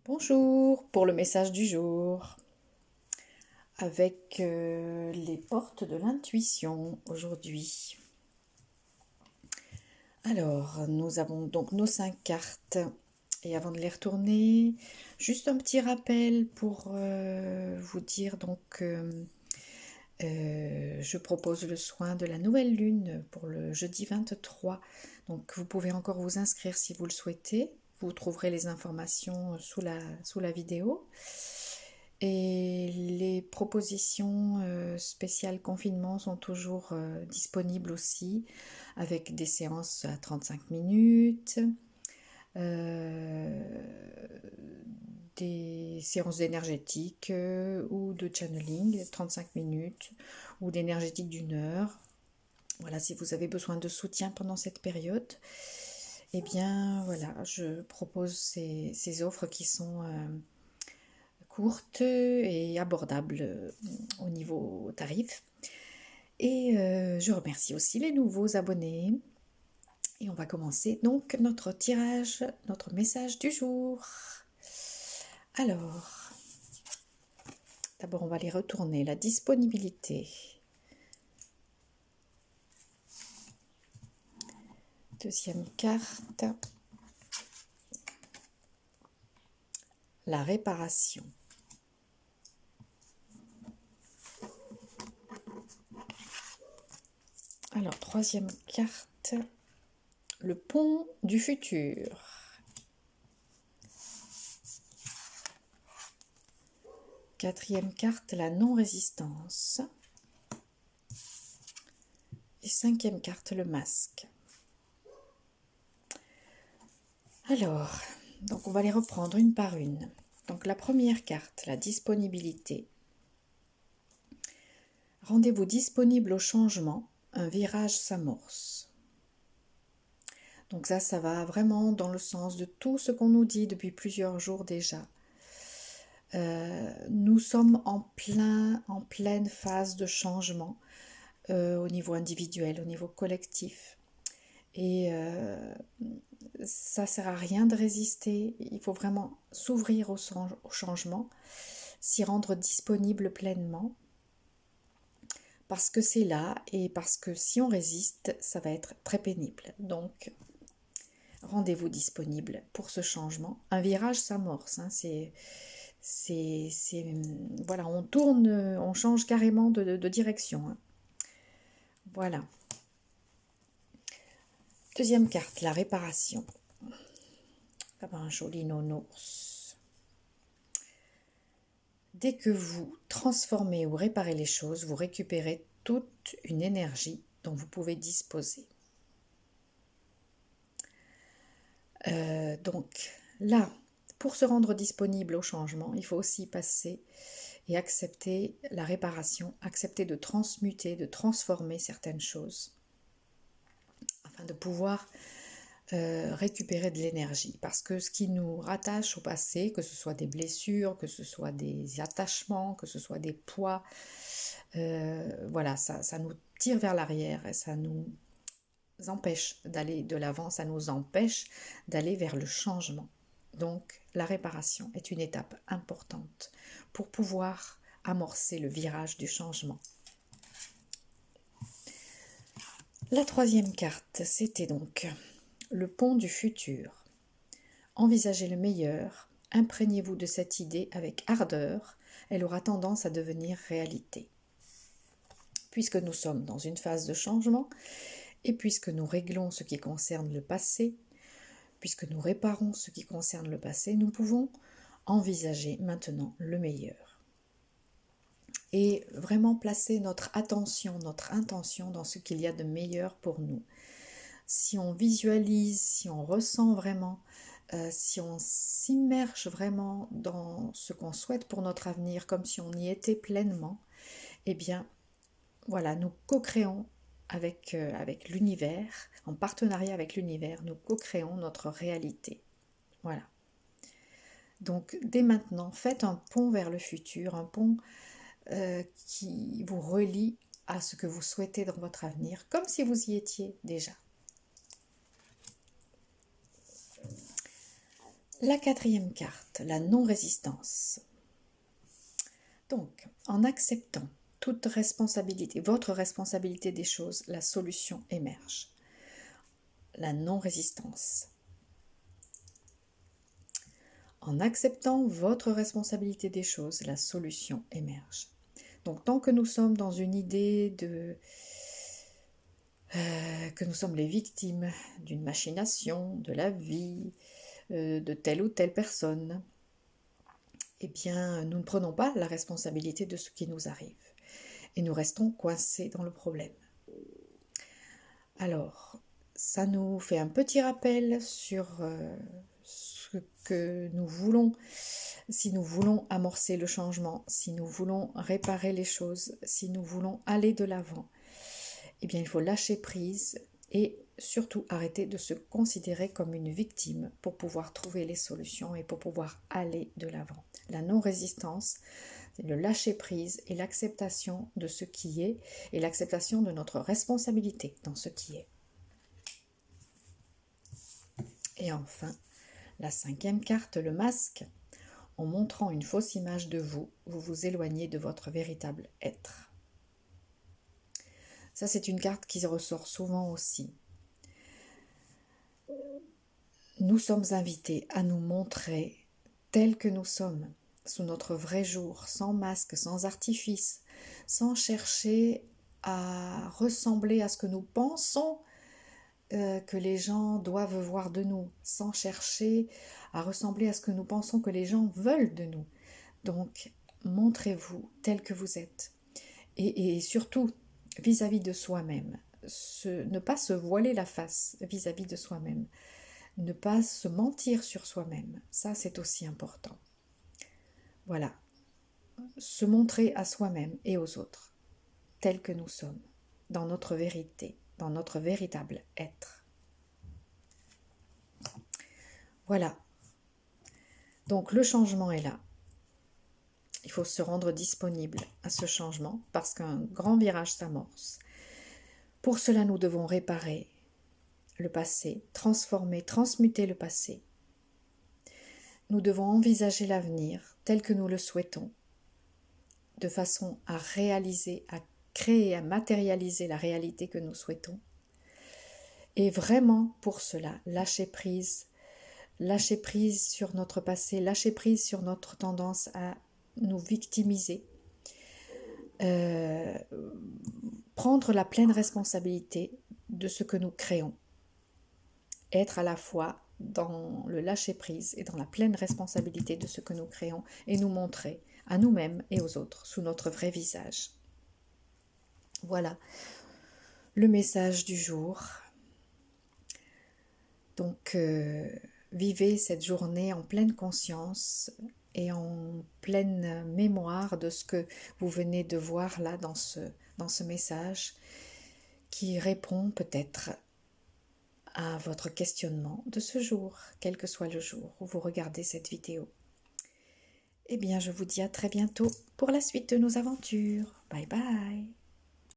Bonjour pour le message du jour avec les portes de l'intuition aujourd'hui. Alors, nous avons donc nos 5 cartes et avant de les retourner, juste un petit rappel pour vous dire je propose le soin de la nouvelle lune pour le jeudi 23. Donc vous pouvez encore vous inscrire si vous le souhaitez. Vous trouverez les informations sous la vidéo. Et les propositions spéciales confinement sont toujours disponibles aussi, avec des séances à 35 minutes, euh, des séances d'énergétique ou de channeling 35 minutes, ou d'énergétique d'1 heure. Voilà, si vous avez besoin de soutien pendant cette période, eh bien voilà, je propose ces offres qui sont courtes et abordables au niveau tarif. Et je remercie aussi les nouveaux abonnés. Et on va commencer donc notre tirage, notre message du jour. Alors, d'abord on va les retourner. La disponibilité. Deuxième carte. La réparation. Alors, troisième carte. Le pont du futur. Quatrième carte, la non-résistance. Et cinquième carte, le masque. Alors, donc on va les reprendre une par une. Donc la première carte, la disponibilité. Rendez-vous disponible au changement, un virage s'amorce. Donc ça va vraiment dans le sens de tout ce qu'on nous dit depuis plusieurs jours déjà. Nous sommes en pleine phase de changement au niveau individuel, au niveau collectif. Et ça ne sert à rien de résister, il faut vraiment s'ouvrir au changement, s'y rendre disponible pleinement, parce que c'est là et parce que si on résiste, ça va être très pénible. Donc, rendez-vous disponible pour ce changement. Un virage s'amorce, hein, voilà, on tourne, on change carrément de direction. Hein. Voilà. Deuxième carte, la réparation. Un joli nounours. Dès que vous transformez ou réparez les choses, vous récupérez toute une énergie dont vous pouvez disposer. Donc là, pour se rendre disponible au changement, il faut aussi passer et accepter la réparation, accepter de transmuter, de transformer certaines choses, afin de pouvoir récupérer de l'énergie. Parce que ce qui nous rattache au passé, que ce soit des blessures, que ce soit des attachements, que ce soit des poids, voilà, ça nous tire vers l'arrière et ça nous empêche d'aller de l'avant, ça nous empêche d'aller vers le changement. Donc la réparation est une étape importante pour pouvoir amorcer le virage du changement. La troisième carte, c'était donc le pont du futur. Envisagez le meilleur, imprégnez-vous de cette idée avec ardeur, elle aura tendance à devenir réalité. Puisque nous sommes dans une phase de changement, et puisque nous réglons ce qui concerne le passé, puisque nous réparons ce qui concerne le passé, nous pouvons envisager maintenant le meilleur. Et vraiment placer notre attention, notre intention dans ce qu'il y a de meilleur pour nous. Si on visualise, si on ressent vraiment, si on s'immerge vraiment dans ce qu'on souhaite pour notre avenir, comme si on y était pleinement, eh bien, voilà, nous co-créons avec l'univers, en partenariat avec l'univers, nous co-créons notre réalité. Voilà. Donc, dès maintenant, faites un pont vers le futur, un pont qui vous relie à ce que vous souhaitez dans votre avenir, comme si vous y étiez déjà. La quatrième carte, la non-résistance. Donc, en acceptant toute responsabilité, votre responsabilité des choses, la solution émerge. La non-résistance. En acceptant votre responsabilité des choses, la solution émerge. Donc, tant que nous sommes dans une idée que nous sommes les victimes d'une machination, de la vie, de telle ou telle personne, eh bien, nous ne prenons pas la responsabilité de ce qui nous arrive. Et nous restons coincés dans le problème. Alors, ça nous fait un petit rappel sur ce que nous voulons, si nous voulons amorcer le changement, si nous voulons réparer les choses, si nous voulons aller de l'avant. Eh bien, il faut lâcher prise et surtout arrêter de se considérer comme une victime pour pouvoir trouver les solutions et pour pouvoir aller de l'avant. La non-résistance, c'est le lâcher prise et l'acceptation de ce qui est et l'acceptation de notre responsabilité dans ce qui est. Et enfin, la cinquième carte, le masque. En montrant une fausse image de vous, vous vous éloignez de votre véritable être. Ça, c'est une carte qui ressort souvent aussi. Nous sommes invités à nous montrer tels que nous sommes, sous notre vrai jour, sans masque, sans artifice, sans chercher à ressembler à ce que nous pensons que les gens doivent voir de nous, sans chercher à ressembler à ce que nous pensons que les gens veulent de nous. Donc, montrez-vous tel que vous êtes. Et surtout, vis-à-vis de soi-même, ne pas se voiler la face vis-à-vis de soi-même, ne pas se mentir sur soi-même, ça c'est aussi important. Voilà, se montrer à soi-même et aux autres, tels que nous sommes, dans notre vérité, dans notre véritable être. Voilà, donc le changement est là. Il faut se rendre disponible à ce changement parce qu'un grand virage s'amorce. Pour cela, nous devons réparer le passé, transformer, transmuter le passé. Nous devons envisager l'avenir tel que nous le souhaitons, de façon à réaliser, à créer, à matérialiser la réalité que nous souhaitons. Et vraiment, pour cela, lâcher prise sur notre passé, lâcher prise sur notre tendance à nous victimiser, prendre la pleine responsabilité de ce que nous créons, être à la fois dans le lâcher-prise et dans la pleine responsabilité de ce que nous créons et nous montrer à nous-mêmes et aux autres sous notre vrai visage. Voilà le message du jour. Donc, vivez cette journée en pleine conscience et en pleine mémoire de ce que vous venez de voir là dans ce message qui répond peut-être à votre questionnement de ce jour, quel que soit le jour où vous regardez cette vidéo. Eh bien, je vous dis à très bientôt pour la suite de nos aventures. Bye bye.